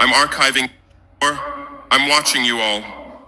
I'm archiving. I'm watching you all.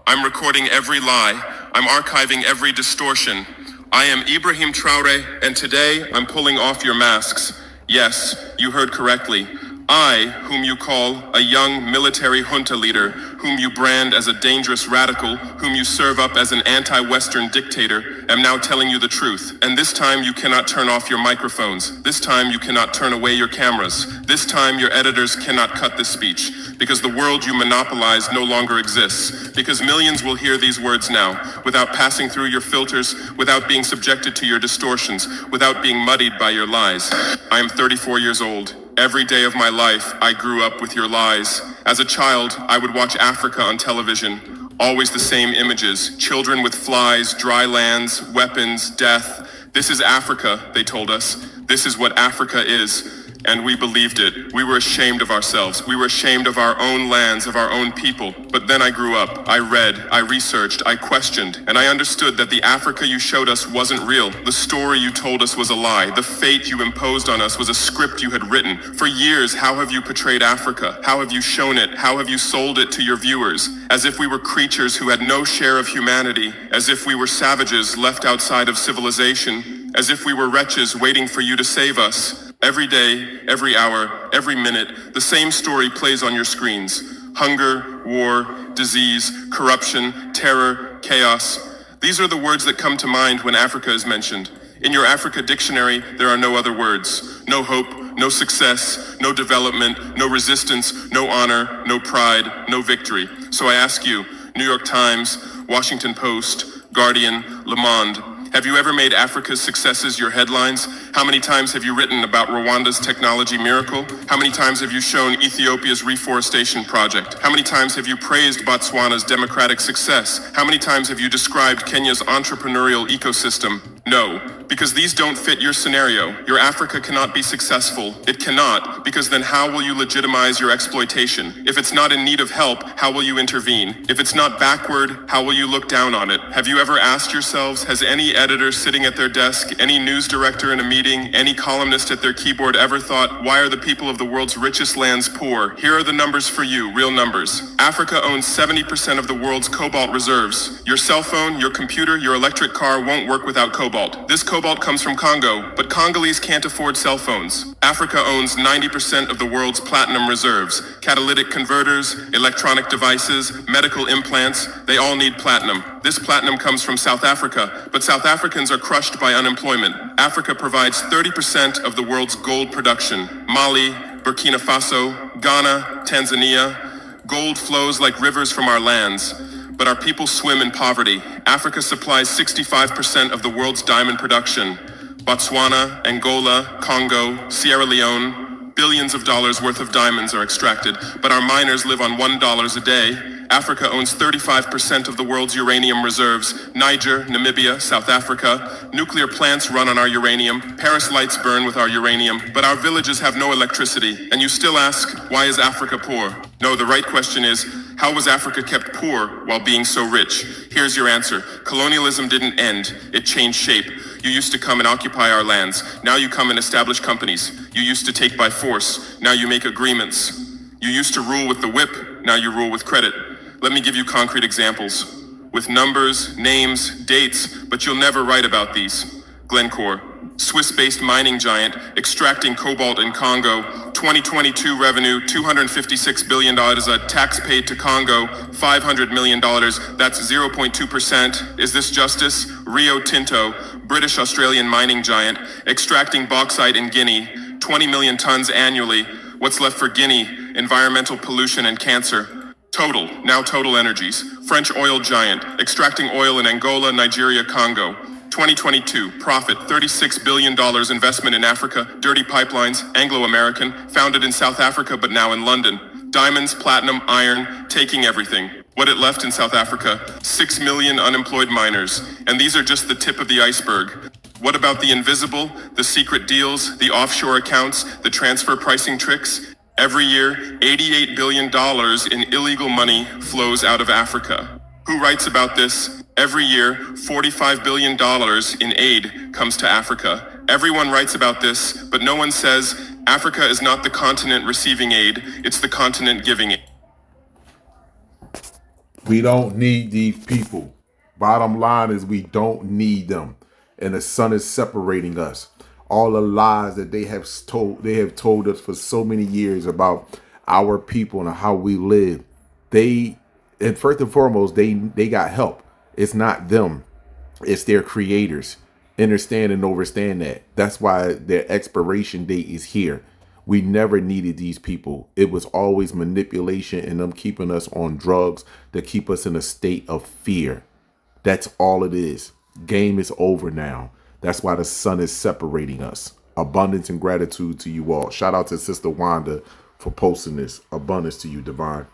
I'm recording every lie. I'm archiving every distortion. I am Ibrahim Traore, and today I'm pulling off your masks. Yes, you heard correctly. I, whom you call a young military junta leader, whom you brand as a dangerous radical, whom you serve up as an anti-Western dictator, am now telling you the truth. And this time you cannot turn off your microphones. This time you cannot turn away your cameras. This time your editors cannot cut this speech. Because the world you monopolize no longer exists. Because millions will hear these words now, without passing through your filters, without being subjected to your distortions, without being muddied by your lies. I am 34 years old. Every day of my life, I grew up with your lies. As a child, I would watch Africa on television. Always the same images. Children with flies, dry lands, weapons, death. This is Africa, they told us. This is what Africa is. And we believed it. We were ashamed of ourselves. We were ashamed of our own lands, of our own people. But then I grew up. I read, I researched, I questioned, and I understood that the Africa you showed us wasn't real. The story you told us was a lie. The fate you imposed on us was a script you had written. For years, how have you portrayed Africa? How have you shown it? How have you sold it to your viewers? As if we were creatures who had no share of humanity, as if we were savages left outside of civilization, as if we were wretches waiting for you to save us. Every day, every hour, every minute, the same story plays on your screens. Hunger, war, disease, corruption, terror, chaos. These are the words that come to mind when Africa is mentioned. In your Africa dictionary, there are no other words. No hope, no success, no development, no resistance, no honor, no pride, no victory. So I ask you, New York Times, Washington Post, Guardian, Le Monde, have you ever made Africa's successes your headlines? How many times have you written about Rwanda's technology miracle? How many times have you shown Ethiopia's reforestation project? How many times have you praised Botswana's democratic success? How many times have you described Kenya's entrepreneurial ecosystem? No, because these don't fit your scenario. Your Africa cannot be successful. It cannot, because then how will you legitimize your exploitation? If it's not in need of help, how will you intervene? If it's not backward, how will you look down on it? Have you ever asked yourselves, has any editor sitting at their desk, any news director in a meeting, any columnist at their keyboard ever thought, why are the people of the world's richest lands poor? Here are the numbers for you, real numbers. Africa owns 70% of the world's cobalt reserves. Your cell phone, your computer, your electric car won't work without cobalt. This cobalt comes from Congo, but Congolese can't afford cell phones. Africa owns 90% of the world's platinum reserves. Catalytic converters, electronic devices, medical implants, they all need platinum. This platinum comes from South Africa, but South Africans are crushed by unemployment. Africa provides 30% of the world's gold production. Mali, Burkina Faso, Ghana, Tanzania. Gold flows like rivers from our lands. But our people swim in poverty. Africa supplies 65% of the world's diamond production. Botswana, Angola, Congo, Sierra Leone, billions of dollars worth of diamonds are extracted, but our miners live on $1 a day. Africa owns 35% of the world's uranium reserves. Niger, Namibia, South Africa. Nuclear plants run on our uranium. Paris lights burn with our uranium. But our villages have no electricity. And you still ask, why is Africa poor? No, the right question is, how was Africa kept poor while being so rich? Here's your answer. Colonialism didn't end. It changed shape. You used to come and occupy our lands. Now you come and establish companies. You used to take by force. Now you make agreements. You used to rule with the whip. Now you rule with credit. Let me give you concrete examples. With numbers, names, dates, but you'll never write about these. Glencore, Swiss-based mining giant, extracting cobalt in Congo. 2022 revenue, $256 billion. A tax paid to Congo, $500 million. That's 0.2%. Is this justice? Rio Tinto, British-Australian mining giant, extracting bauxite in Guinea. 20 million tons annually. What's left for Guinea? Environmental pollution and cancer. Total Energies, French oil giant, extracting oil in Angola, Nigeria, Congo. 2022, profit, $36 billion investment in Africa, dirty pipelines, Anglo-American, founded in South Africa but now in London. Diamonds, platinum, iron, taking everything. What it left in South Africa, 6 million unemployed miners. And ththese are just the tip of the iceberg. What about the invisible, the secret deals, the offshore accounts, the transfer pricing tricks? Every year, $88 billion in illegal money flows out of Africa. Who writes about this? Every year, $45 billion in aid comes to Africa. Everyone writes about this, but no one says Africa is not the continent receiving aid, it's the continent giving aid. We don't need these people. Bottom line is we don't need them. And the sun is separating us. All the lies that they have told us for so many years about our people and how we live. And first and foremost, they got help. It's not them. It's their creators. Understand and overstand that. That's why their expiration date is here. We never needed these people. It was always manipulation and them keeping us on drugs to keep us in a state of fear. That's all it is. Game is over now. That's why the sun is separating us. Abundance and gratitude to you all. Shout out to Sister Wanda for posting this. Abundance to you, Divine.